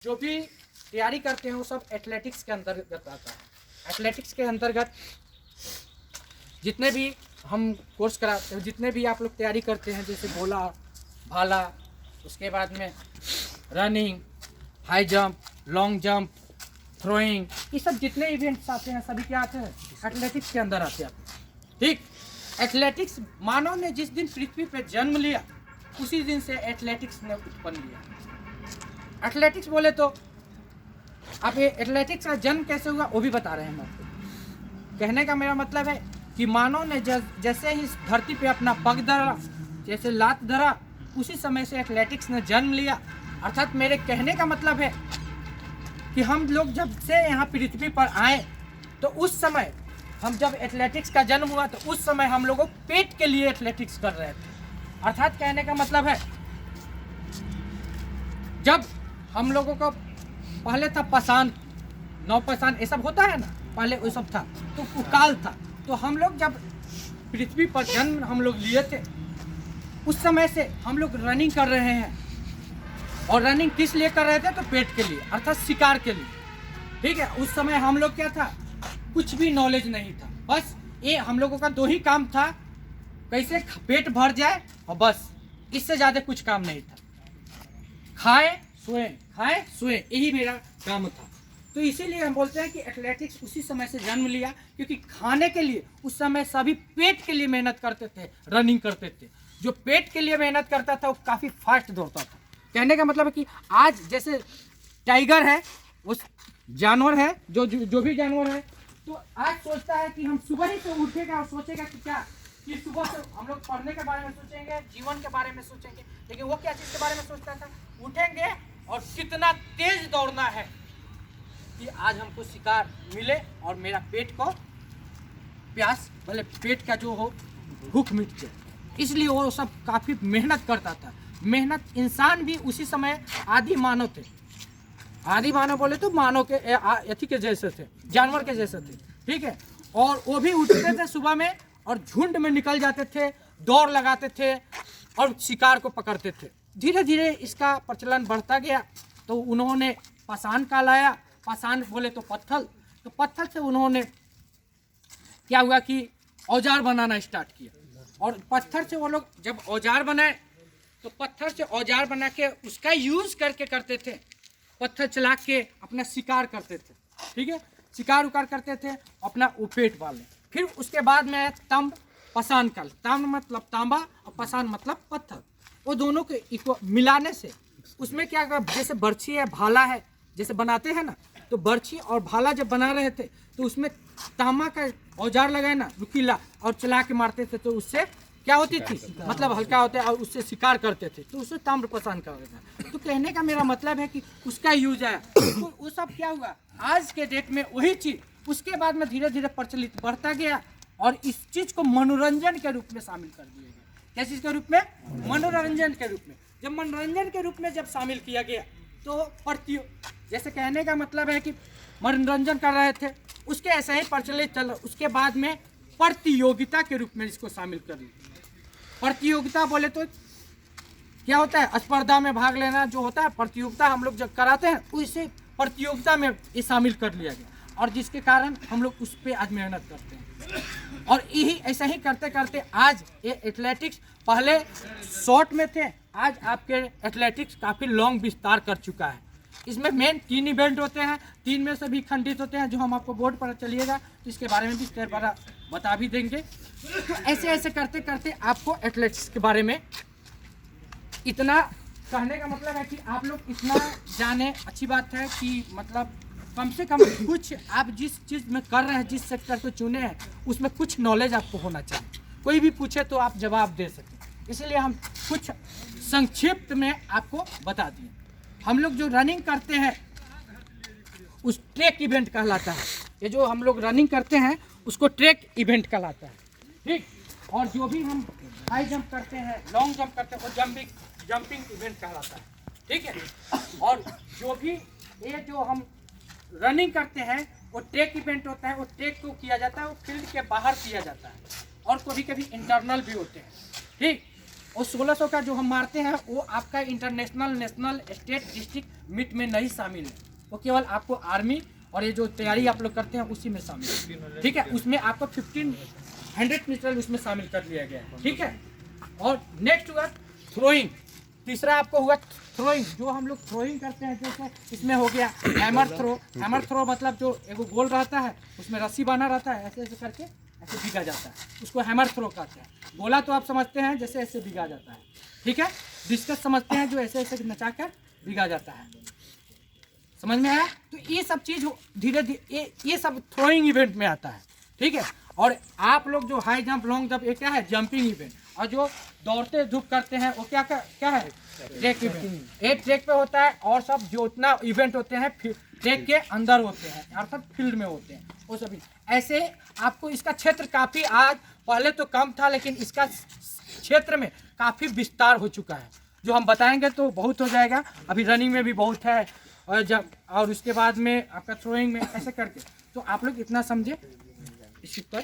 जो भी तैयारी करते हैं वो सब एथलेटिक्स के अंतर्गत आता है। एथलेटिक्स के अंतर्गत जितने भी हम कोर्स कराते हैं, जितने भी आप लोग तैयारी करते हैं, जैसे गोला, भाला, उसके बाद में running, high jump, long jump, throwing, ये सब जितने इवेंट्स आते हैं सभी क्या आते हैं एथलेटिक्स के अंदर आते हैं। ठीक, एथलेटिक्स मानव ने जिस दिन पृथ्वी पर जन्म लिया उसी दिन से एथलेटिक्स ने उत्पन्न लिया। एथलेटिक्स बोले तो आप ये एथलेटिक्स का जन्म कैसे हुआ वो भी बता रहे हैं हम आपको। कहने का मेरा मतलब है कि मानव ने जैसे ही इस धरती पे अपना पग धरा, जैसे लात धरा, उसी समय से एथलेटिक्स ने जन्म लिया। अर्थात मेरे कहने का मतलब है कि हम लोग जब से यहाँ पृथ्वी पर आए तो उस समय हम जब एथलेटिक्स का जन्म हुआ तो उस समय हम लोगों पेट के लिए एथलेटिक्स कर रहे थे। अर्थात कहने का मतलब है जब हम लोगों को पहले था पाषाण, नौपाषाण, ये सब होता है ना, पहले वो सब था तो वो काल था। तो हम लोग जब पृथ्वी पर जन्म हम लोग लिए थे उस समय से हम लोग रनिंग कर रहे हैं। और रनिंग किस लिए कर रहे थे? तो पेट के लिए, अर्थात शिकार के लिए। ठीक है, उस समय हम लोग क्या था, कुछ भी नॉलेज नहीं था, बस ये हम लोगों का दो ही काम था, कैसे पेट भर जाए और बस, इससे ज़्यादा कुछ काम नहीं था। खाए सोए, यही मेरा काम था। तो इसीलिए हम बोलते हैं कि एथलेटिक्स उसी समय से जन्म लिया, क्योंकि खाने के लिए उस समय सभी पेट के लिए मेहनत करते थे, रनिंग करते थे। जो पेट के लिए मेहनत करता था वो काफ़ी फास्ट दौड़ता था। कहने का मतलब है कि आज जैसे टाइगर है, उस जानवर है, जो भी जानवर है, तो आज सोचता है कि हम सुबह ही से उठेगा और सोचेगा कि क्या, कि सुबह से हम लोग पढ़ने के बारे में सोचेंगे, जीवन के बारे में सोचेंगे, लेकिन वो क्या चीज़ के बारे में सोचता था? उठेंगे और कितना तेज दौड़ना है कि आज हमको शिकार मिले और मेरा पेट को प्यास, भले पेट का जो हो भूख मिट जाए। इसलिए वो सब काफ़ी मेहनत करता था। मेहनत इंसान भी उसी समय आदि मानव थे। आदि मानव बोले तो मानव के अथी के जैसे थे, जानवर के जैसे थे। ठीक है, और वो भी उठते थे सुबह में और झुंड में निकल जाते थे, दौड़ लगाते थे और शिकार को पकड़ते थे। धीरे धीरे इसका प्रचलन बढ़ता गया तो उन्होंने पाषाण काल आया। पाषाण बोले तो पत्थर, तो पत्थर से उन्होंने क्या हुआ कि औजार बनाना स्टार्ट किया। और पत्थर से वो लोग जब औजार बनाए तो पत्थर से औजार बना के उसका यूज़ करके करते थे, पत्थर चला के अपना शिकार करते थे। ठीक है, शिकार उकार करते थे, अपना पेट पाले। फिर उसके बाद में आया ताम्र पाषाण काल। ताम्र मतलब तांबा और पाषाण मतलब पत्थर। वो दोनों को मिलाने से उसमें क्या, जैसे बर्छी है, भाला है, जैसे बनाते हैं ना, तो बर्छी और भाला जब बना रहे थे तो उसमें तांबा का औजार लगाए ना, नुकीला, और चला के मारते थे तो उससे क्या होती थी, मतलब हल्का होता है और उससे शिकार करते थे, तो उससे ताम्र पाषाण का होता है। तो कहने का मेरा मतलब है कि उसका यूज आया तो वो सब क्या हुआ, आज के डेट में वही चीज़ उसके बाद में धीरे धीरे प्रचलित बढ़ता गया और इस चीज़ को मनोरंजन के रूप में शामिल कर दिया गया। क्या चीज़ के रूप में? मनोरंजन के रूप में। जब मनोरंजन के रूप में जब शामिल किया गया तो जैसे कहने का मतलब है कि मनोरंजन कर रहे थे, उसके ऐसा ही प्रचलित चल। उसके बाद में प्रतियोगिता के रूप में इसको शामिल कर लिया। प्रतियोगिता बोले तो क्या होता है, स्पर्धा में भाग लेना जो होता है, प्रतियोगिता हम लोग जब कराते हैं उसे प्रतियोगिता में ये शामिल कर लिया गया, और जिसके कारण हम लोग उस पर आज मेहनत करते हैं। और यही ऐसा ही करते करते आज ये एथलेटिक्स पहले शॉर्ट में थे, आज आपके एथलेटिक्स काफ़ी लॉन्ग विस्तार कर चुका है। इसमें मेन 3 इवेंट होते हैं, 3 में से भी खंडित होते हैं, जो हम आपको बोर्ड पर चलिएगा तो इसके बारे में भी कई बार बता भी देंगे। तो ऐसे ऐसे करते करते आपको एथलेटिक्स के बारे में इतना कहने का मतलब है कि आप लोग इतना जाने। अच्छी बात है कि मतलब कम से कम कुछ आप जिस चीज़ में कर रहे हैं, जिस सेक्टर को चुने हैं, उसमें कुछ नॉलेज आपको होना चाहिए। कोई भी पूछे तो आप जवाब दे सकें, इसलिए हम कुछ संक्षिप्त में आपको बता दिए। हम लोग जो रनिंग करते हैं उस ट्रैक इवेंट कहलाता है। ये जो हम लोग रनिंग करते हैं उसको ट्रैक इवेंट कहलाता है। ठीक, और जो भी हम हाई जंप करते हैं, लॉन्ग जंप करते हैं, वो जंपिंग इवेंट कहलाता है। ठीक है, और जो भी ये जो हम रनिंग करते हैं वो ट्रैक इवेंट होता है। वो ट्रैक को किया जाता है, वो फील्ड के बाहर किया जाता है, और कभी कभी इंटरनल भी होते हैं। ठीक, और 1600 का जो हम मारते हैं वो आपका international, national, state, district meet में नहीं शामिल है। वो केवल आपको आर्मी और ये जो तैयारी आप लोग करते हैं उसी में शामिल है। ठीक है, उसमें आपको 1500 मीटर उसमें शामिल कर लिया गया है। ठीक है, और नेक्स्ट हुआ थ्रोइंग। तीसरा आपको हुआ थ्रोइंग, जो हम लोग थ्रोइंग करते हैं, जैसे इसमें हो गया हैमर थ्रो। हैमर थ्रो मतलब जो एक गोल रहता है उसमें रस्सी बांधा रहता है, ऐसे ऐसे करके ऐसे भीगा जाता है, उसको हैमर थ्रो कहते हैं। गोला तो आप समझते हैं जैसे ऐसे भीगा जाता है। ठीक है, डिस्कस समझते हैं जो ऐसे ऐसे नचा कर भीगा जाता है। समझ में आया? तो ये सब चीज़ धीरे धीरे ये सब थ्रोइंग इवेंट में आता है। ठीक है, और आप लोग जो हाई जंप, लॉन्ग जंप, ये क्या है? Jumping event. और जो दौड़ते धूप करते हैं वो क्या है? Track event. ये ट्रैक पे होता है, और सब जो उतना इवेंट होते हैं ट्रैक के अंदर होते हैं, अर्थात फील्ड में होते हैं वो सभी। ऐसे आपको इसका क्षेत्र काफ़ी, आज पहले तो कम था लेकिन इसका क्षेत्र में काफ़ी विस्तार हो चुका है। जो हम बताएंगे तो बहुत हो जाएगा। अभी रनिंग में भी बहुत है, और उसके बाद में आपका थ्रोइंग में ऐसे करके। तो आप लोग इतना समझे इसी पर।